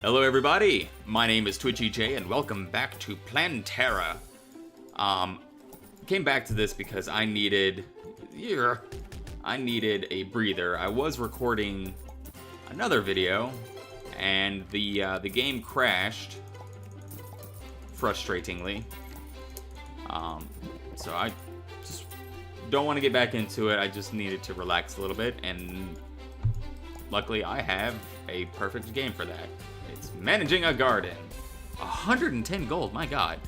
Hello everybody, my name is TwitchyJ and welcome back to Plantera. Came back to this because I needed a breather. I was recording another video and the game crashed, frustratingly. So I just don't want to get back into it. I just needed to relax a little bit, and luckily I have a perfect game for that. It's managing a garden. 110 gold, my god.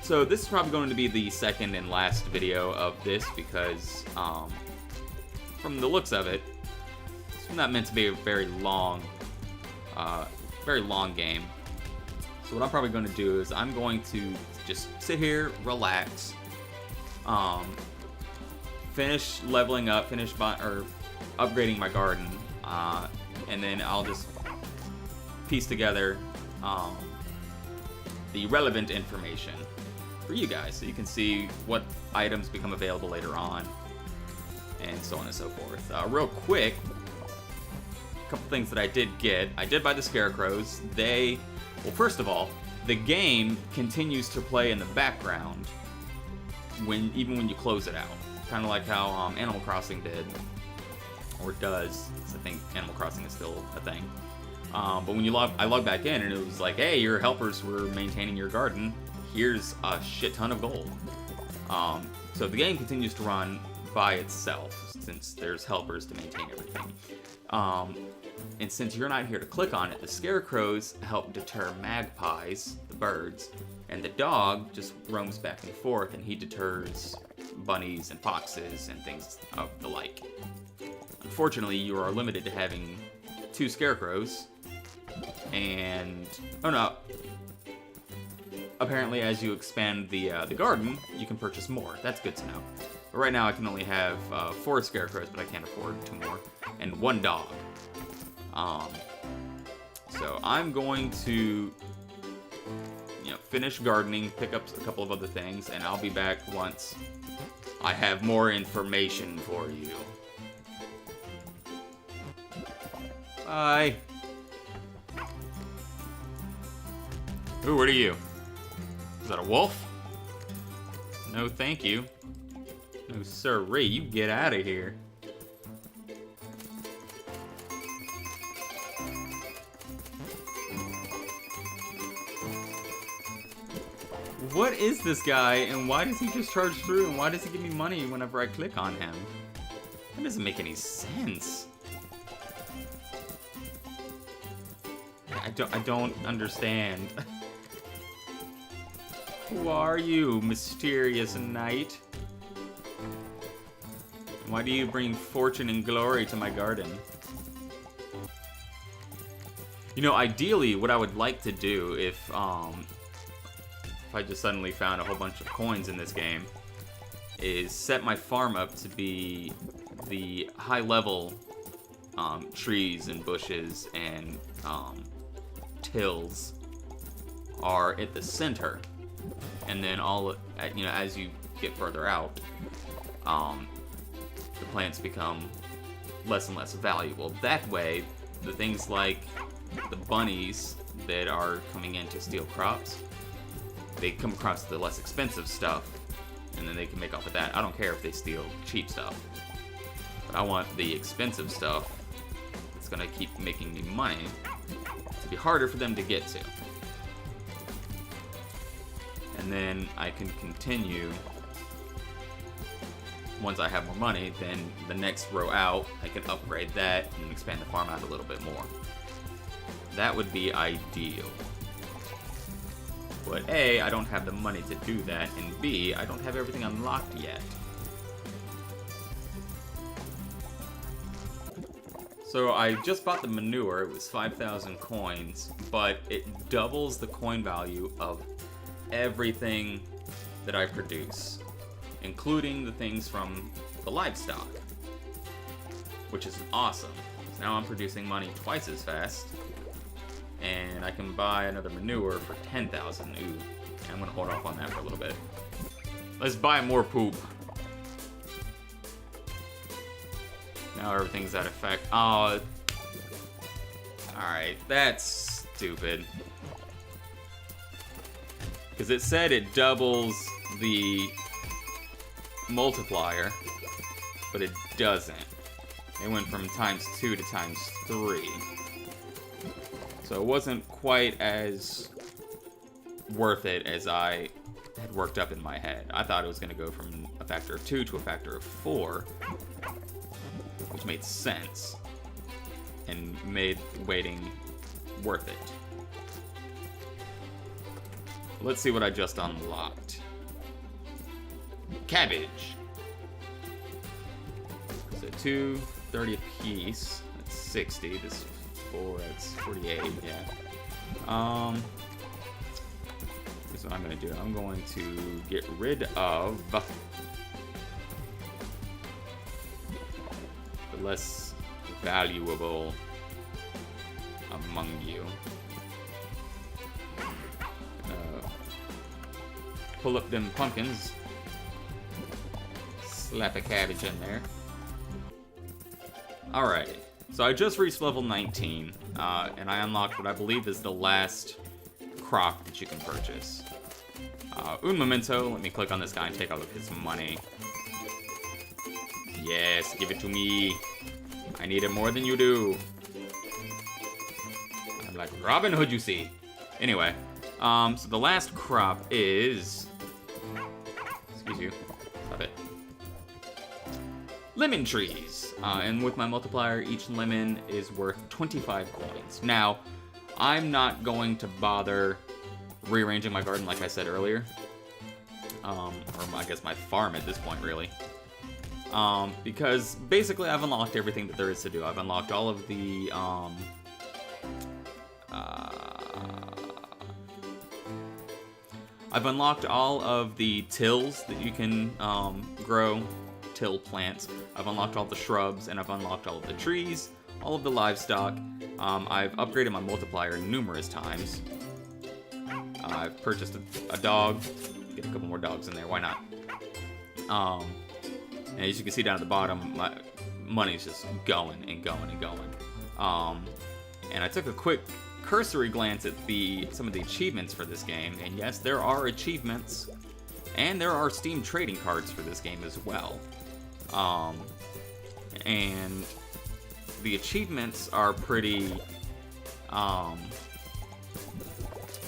So this is probably going to be the second and last video of this because, from the looks of it, it's not meant to be a very long game. So what I'm probably going to do is I'm going to just sit here, relax, finish leveling up, upgrading my garden, and then I'll just piece together the relevant information for you guys so you can see what items become available later on and so on and so forth. Real quick, a couple things that I did get. I did buy the scarecrows. Well, first of all, the game continues to play in the background even when you close it out. Kind of like how Animal Crossing did, or does, because I think Animal Crossing is still a thing. But when I logged back in and it was like, hey, your helpers were maintaining your garden. Here's a shit ton of gold. So the game continues to run by itself since there's helpers to maintain everything. And since you're not here to click on it, the scarecrows help deter magpies, the birds, and the dog just roams back and forth and he deters bunnies and foxes and things of the like. Unfortunately, you are limited to having 2 scarecrows, and oh no, apparently as you expand the garden, you can purchase more. That's good to know. But right now I can only have 4 scarecrows, but I can't afford 2 more, and 1 dog. So I'm going to, finish gardening, pick up a couple of other things, and I'll be back once I have more information for you. Bye. Ooh, what are you? Is that a wolf? No, thank you. No, sirree, you get out of here. What is this guy, and why does he just charge through, and why does he give me money whenever I click on him? That doesn't make any sense. I don't understand. Who are you, mysterious knight? Why do you bring fortune and glory to my garden? Ideally, what I would like to do if I just suddenly found a whole bunch of coins in this game is set my farm up to be the high-level trees and bushes and tills are at the center, and then as you get further out, the plants become less and less valuable. That way, the things like the bunnies that are coming in to steal crops, they come across the less expensive stuff, and then they can make off with that. I don't care if they steal cheap stuff, but I want the expensive stuff that's gonna keep making me money to be harder for them to get to. And then I can continue, once I have more money, then the next row out, I can upgrade that and expand the farm out a little bit more. That would be ideal. But A, I don't have the money to do that, and B, I don't have everything unlocked yet. So I just bought the manure. It was 5,000 coins, but it doubles the coin value of everything that I produce, including the things from the livestock, which is awesome. So now I'm producing money twice as fast, and I can buy another manure for 10,000. Ooh, I'm gonna hold off on that for a little bit. Let's buy more poop. Now everything's at effect. Oh, Alright, that's stupid. Because it said it doubles the multiplier, but it doesn't. It went from ×2 to ×3. So it wasn't quite as worth it as I had worked up in my head. I thought it was going to go from a factor of 2 to a factor of 4, which made sense and made waiting worth it. Let's see what I just unlocked. Cabbage. So 2, 30 a piece. That's 60. This is 4, that's 48, yeah. Here's what I'm going to do. I'm going to get rid of the less valuable among you. Pull up them pumpkins. Slap a cabbage in there. Alrighty. So I just reached level 19, and I unlocked what I believe is the last crop that you can purchase. Un momento. Let me click on this guy and take all of his money. Yes, give it to me. I need it more than you do. I'm like Robin Hood, you see. Anyway, so the last crop is... Excuse you. Stop it. Lemon trees. And with my multiplier, each lemon is worth 25 coins. Now, I'm not going to bother rearranging my garden like I said earlier. Or I guess my farm at this point, really. Because basically I've unlocked everything that there is to do. I've unlocked all of the, I've unlocked all of the tills that you can grow, till plants. I've unlocked all the shrubs, and I've unlocked all of the trees, all of the livestock. I've upgraded my multiplier numerous times. I've purchased a dog. Get a couple more dogs in there, why not? And as you can see down at the bottom, my money's just going and going and going. And I took a quick cursory glance at some of the achievements for this game, and yes, there are achievements, and there are Steam trading cards for this game as well. And the achievements are pretty,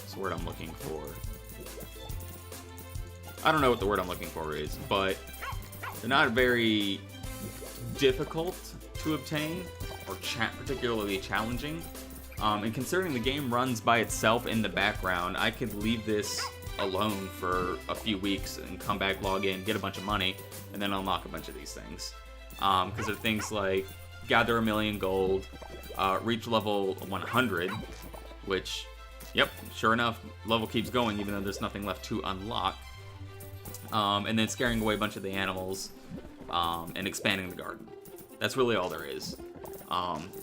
what's the word I'm looking for? I don't know what the word I'm looking for is, but they're not very difficult to obtain or particularly challenging. And considering the game runs by itself in the background, I could leave this alone for a few weeks and come back, log in, get a bunch of money, and then unlock a bunch of these things. Because there are things like gather 1,000,000 gold, reach level 100, which, yep, sure enough, level keeps going even though there's nothing left to unlock. And then scaring away a bunch of the animals, and expanding the garden. That's really all there is.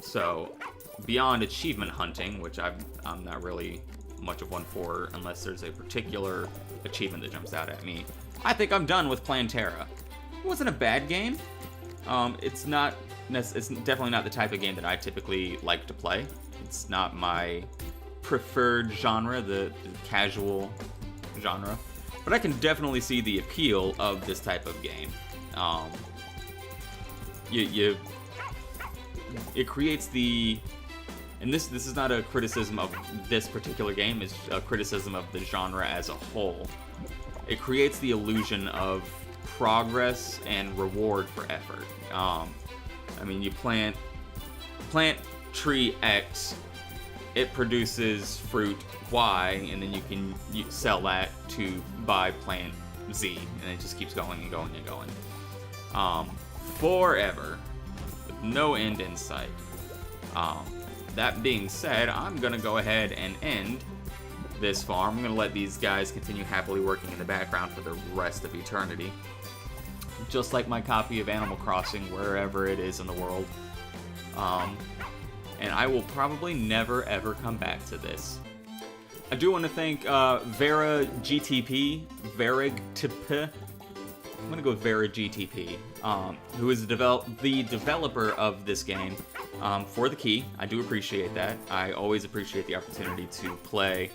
So, beyond achievement hunting, which I'm not really much of one for unless there's a particular achievement that jumps out at me, I think I'm done with Plantera. It wasn't a bad game. It's definitely not the type of game that I typically like to play. It's not my preferred genre, the casual genre. But I can definitely see the appeal of this type of game. It creates the, and this is not a criticism of this particular game, it's a criticism of the genre as a whole. It creates the illusion of progress and reward for effort. I mean, you plant tree X, it produces fruit Y, and then you can sell that to buy plant Z, and it just keeps going and going and going. Forever, with no end in sight. That being said, I'm gonna go ahead and end this farm. I'm gonna let these guys continue happily working in the background for the rest of eternity. Just like my copy of Animal Crossing, wherever it is in the world. And I will probably never ever come back to this. I do want to thank Vera GTP, Verigtp, I'm gonna go with Vera GTP, who is the developer of this game, for the key. I do appreciate that. I always appreciate the opportunity to play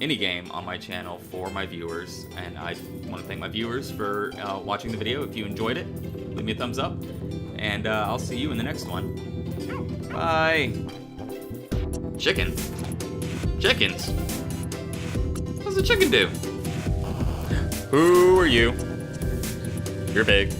any game on my channel for my viewers, and I want to thank my viewers for watching the video. If you enjoyed it, leave me a thumbs up, and I'll see you in the next one. Bye. Chicken? Chickens? What does a chicken do? Who are you? You're big.